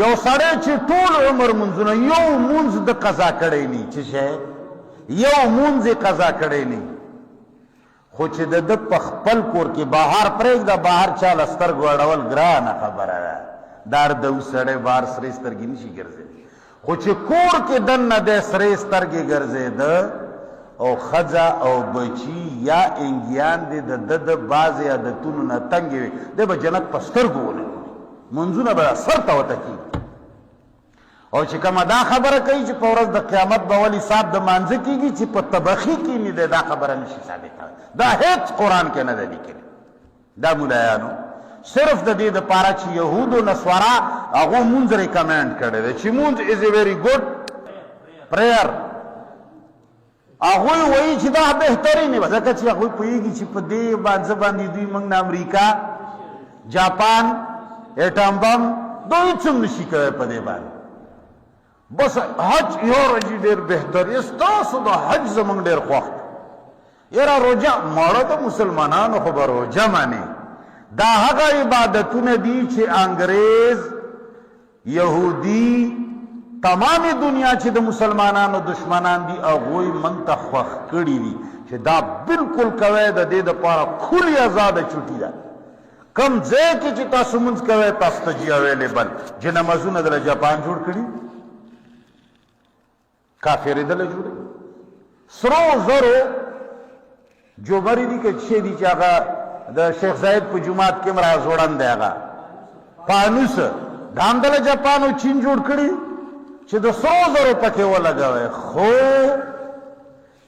یو سړی چې ټول عمر منځونه یو مونځ د قضا کړی نی چې شی یو مونځ یې قضا کړی نی خو چې د ده په خپل کور کې بهر پرېږده بهر چاله سترګو اړول ګرانه خبره ده دا د سړی بهر سرې سترګې نشي ګرځېدی خو چې کور کې دننه دی سرې سترګې ګرځېده او ښځه او بچي یا انګیان دي د ده د بعضې عادتونو نه تنګې وي دی به جنت په سترګو ونه منځونه به سر ته ورته کېږي او چې کومه دا خبره کوي چې په ورځ د قیامت به ولې حساب د مانځه کېږي چې په طبخي کې نه دی دا خبره نشي ثابته دا هیڅ قرآن کې نه ده لیکلې دا مولایانو صرف د دې دپاره چې یهود و نصوارا هغو مونځ ریکمینډ کړی دی چې مونځ از ا ویری ګډ پریئر هغوی وایي چې دا بهترین وه ځکه چې هغوی پوهېږي چې په دې مانځه باندې دوی موږ نه امریکا جاپان ایټم بم دوی هېڅ هم نشي کوی په دې باندې بس حج یو ورځې ډېر بهتر یې ستاسو د حج زموږ ډېر خوښ یاره روژه ماړه د مسلمانانو خو به روژه منې دا هغه عبادتونه دي چې انګریز یهودي تمامې دنیا چې د مسلمانانو دشمنان دي هغوی موږ ته خوښ کړي دي چې دا بالکل کوی د دې دپاره کھلی ازاده چوټي ده کم ځای کې چې تاسو مونځ کوی تاسو ته جي اویلیبل چې نمازونه دله جاپان جوړ کړي کافرې دله جوړوي سرو زرو جوبرې دي که څه دي چې هغه د شیخ زاید په جومات کې هم راځوړند دی هغه پانوس دا هم دله جاپان او چین جوړ کړي چې د سرو زرو پکې ولګوئ خو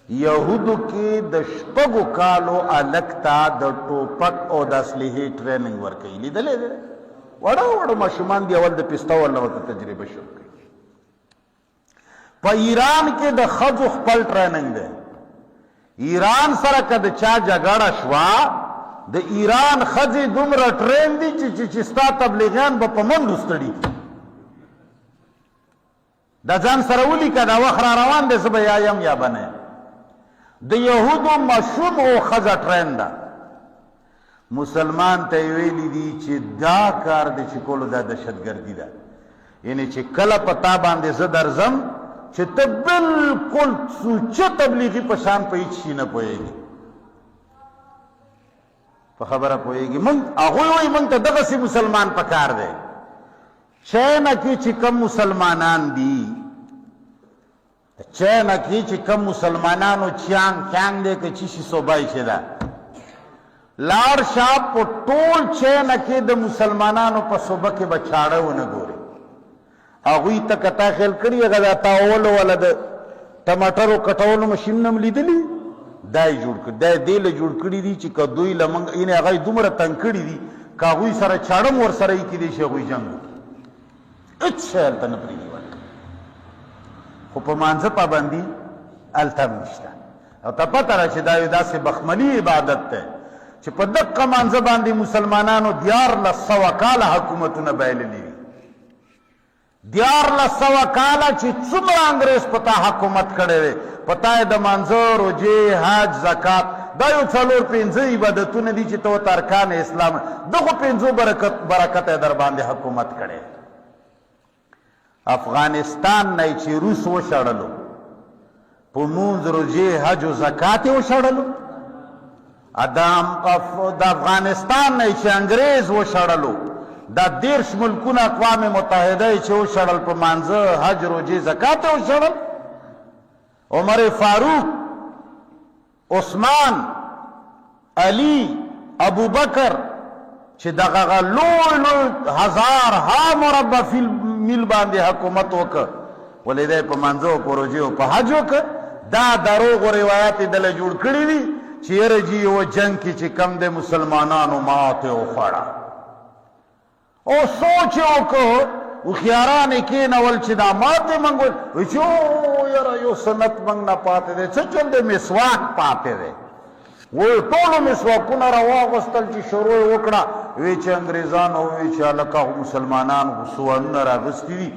یهودو کې د شپږو کالو هلک ته د ټوپک او د اسلحې ټریننګ ورکوي لیدلی دی وړه وړه ماشومان دي اول د پیستول نه ورته تجربه شروع کوي په ایران کې د ښځو خپل ټریننګ دی ایران سره که د چا جګړه شوه د ایران ښځې دومره ټرین دي چې ستا تبلیغیان به په منډو ستړي د ځان سره ولیکه دا وخت را روان دی زه به یا یم یا به نه د یهودو مشوم او ښځه ټرین ده مسلمان ته یې ویلي دي چې دا کار دی چې کولو دا دهشتګردي ده یعنی چې کله په تا باندې زه درځم چې ته بالکل سوچه تبلیغي په شان په هېڅ شي نه پوهېږي په خبره پوهېږي موږ هغوی وایي موږ ته دغسې مسلمان پکار دی چینه کې چې کم مسلمانان دي چینه کې چې کم مسلمانانو چیانګ چیانګ دی که چی شي صوبای چې ده لاړ شه په ټول چینه کې د مسلمانانو په صوبه کې به چاړه ونه ګوري هغوی ته که تا خیال کړي هغه دا تاولو والا د ټماټرو کټولو مشین نه م لیدلي دا یې جوړ کړي دا یې دې له جوړ کړي دي چې که دوی له موږ یعنې هغه یې دومره تنګ کړي دي که هغوی سره چاړه م ورسره یې کیدی شي هغوی جنګ وکړي هېڅ شی هلته نه پرېږدي خو په مانځه پابندي هلته هم نشته او ته پته ده چې دا یو داسې بخملي عبادت دی چې په دقه مانځه باندې مسلمانانو 1400 کاله حکومتونه بایللي دي 1400 کاله چې څومره انګریز په تا حکومت کړی دی په تا یې د مانځه روژې حج زکات دا یو 4-5 عبادتونه دي چې ته ورته ارکان اسلام دغو 5 برکته یې در باندې حکومت کړی افغانستان نه چې روس وشړلو په مونځ روژې حج و زکات یې وشړلو د افغانستان نه چې انګریز وشړلو دا 10 ملکونه اقوام متحده چې وشړل په مانځه حج روژې زکات یې وشړل عمر فاروق عثمان علی ابوبکر چې دغه لوی لوی هزارها مربع میل باندې حکومت وکړ ولې دی په مانځه او په روژې او په حج وکړ دا دروغ و روایات یې دله جوړ کړي دي چې یاره جي یوه جنګ کې چې کم دی مسلمانانو ماتې وخوړه او سوچ یې وکړ هوښیاران یې کېنول چې دا ماتې موږ وایي چې او یاره یو سنت موږ نه پاتې دی څه چل دی مسواک پاتې دی وی ټولو مسواکونه راواغوستل چې شروع یې وکړه وی چې انګریزانو وی چې هلکه مسلمانان سوالونه راغوستي دي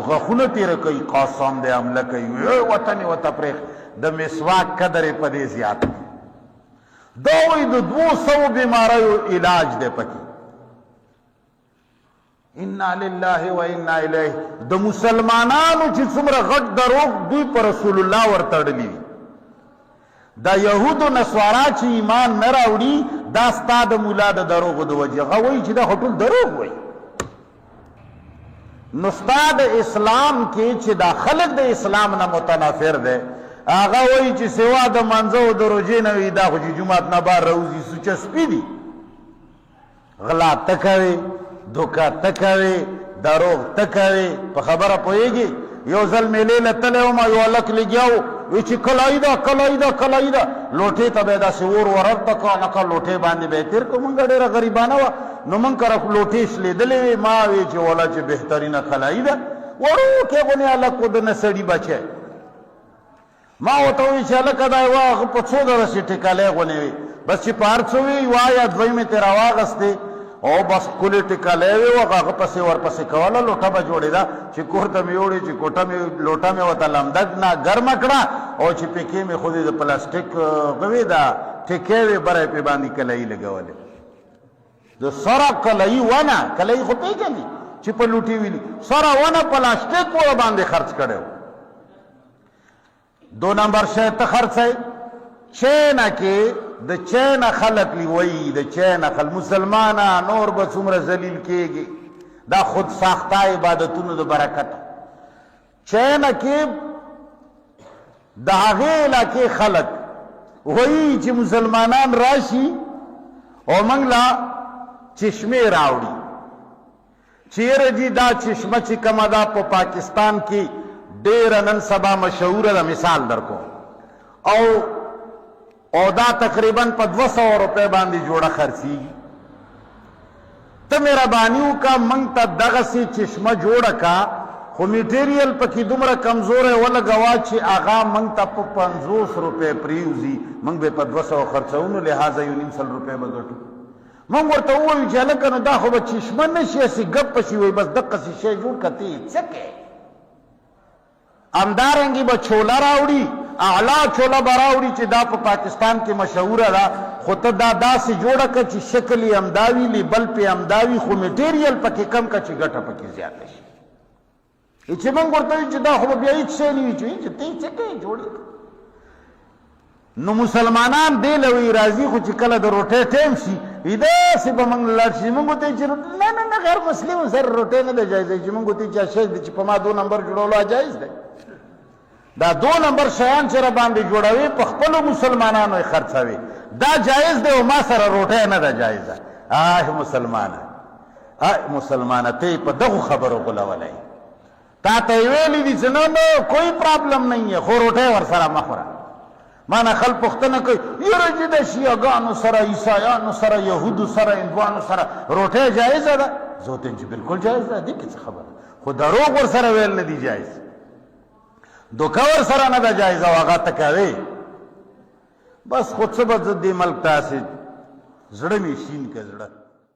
غاښونه تېره کوي قاسم دی حمله کوي وی وطن یې ورته پرېښ د مسواک قدر یې په دې زیات دا وایي د 200 بیماریو علاج دی پکې انا لله و انا الیه. د مسلمانانو چې څومره غټ دروغ دوی پر رسول الله ورتړلی دي، دا یهودو نصارا چې ایمان نه راوړي دا ستا د مولا د دروغو د وجې. هغه وایي چې دا خو ټول دروغ وایي. نو ستا د اسلام کې چې دا خلق د اسلام نه متنافر دی، هغه وایي چې سوا د منځه او د روژې نه وي دا خو چې جومات نه بار راوځي سوچه سپي دي. غلا ته کوې، دوکه ته کوې، دروغ ته کوې. په خبره پوهېږي؟ یو ځل میلې له تلی وم، یو هلک لګیا و، وی چې کلایي ده کلایي ده کلایي ده، لوټې ته به یې داسې اور ورته کړه، لکه لوټې باندې به یې تېر کړو. مونږ ډېره غریبانه وه، نو مونږ کره لوټې شلېدلې وې. ما وی چې والا چې بهترینه کلایي ده، وړوکی غونې هلک و، د نه سړي بچی. ما ورته وویل چې هلکه دا یوه هغه په څو درسې ټکلی غونې وې، بس چې په هر څه وې یوه یا دوی مې ترې راواغستې او بس ښکلې ټکلی وې و، هغه پسې ورپسې کوله. لوټه به جوړېده چې کور ته مې یوړې چې لوټه مې ورته لمده نه ګرمه کړه او چې پکې مې خو د پلاستیک غوې ده ټکۍ وې بره یې پې باندې کلایي لګولې. د سره کلایي ونه، کلایي خو پېژنې چې په لوټې ویلي، سره ونه پلاستیک ور باندې خرڅ کړی و. 2 نمبر شی ته خرڅئ. چینه کې د چینه خلق وایي، د چینه خلق مسلمانه نور به څومره ذلیل کېږي، دا خود ساخته عبادتونو د برکت. چینه کې د هغې علاقې خلق وایي چې مسلمانان راشي او موږ له چشمې راوړي. چیرې جي دا چشمه چې کومه ده په پاکستان کې ډېره نن سبا مشهوره ده. مثال در کوم، او دا تقریبا په 200 روپے باندې جوړه خرڅیږي. ته مهرباني وکړه موږ ته دغسې چشمه جوړه کا، خو میټیریل پکې دومره کمزوری ولګوه چې هغه موږ ته په 50 روپے پرېوځي، موږ به په 200 خرڅو، نو لہذا 1.5 روپے به ګټو. موږ ورته ووایو چې هلکه نو دا خو به چشمه نه شي، هسې ګپ پسې وایي بس دقسې شی جوړ کړه، ته یې څه کوې؟ همدارنګې به چوله راوړي، اعلی چوله به راوړي چې دا په پاکستان کې مشهوره ده، خو ته دا داسې جوړه کړه چې شکل یې همدا وي، لیبل پې همدا وي، خو میټیریل پکې کم کړه چې ګټه پکې زیاته شي. چې موږ ورته وایو چې دا خو به بیا هېڅ شی نه وي، چې ته یې څه کوې جوړ یې. نو مسلمانان دې له وایي راځي، خو چې کله د روټۍ ټایم شي داسې به موږ لاړ شي. موږ ورته وایو چې نه نه نه غیر مسلم سره روټۍ نه ده جایز، چې موږ ورته وایو چې په ما 2 نمبر جوړولو جایز دی. دا 2 نمبر شیان چې را باندې جوړوي په خپلو مسلمانانو یې خرڅوي، دا جایز دی او ما سره روټۍ نه ده جایزه. مسلمانه ته یې په دغو خبرو غولولی، تا ته یې ویلي دي چې نه کوئی پرابلم نه یې، خو روټۍ ورسره مه خوره. ما نه خلک پوښتنه کوي یاره چې د شیعهګانو سره، عیسایانو سره، یهودو سره، هندوانو سره روټۍ جایزه ده؟ زه ورته وایم چې بلکل جایز ده، دې کې څه خبره، خو دروغ ورسره ویل نه دي جایز، دوکه ورسره نه ده جایزه او هغه ته کوې. بس خو څه به زه دې ملک ته هسې زړه مې شین که زړه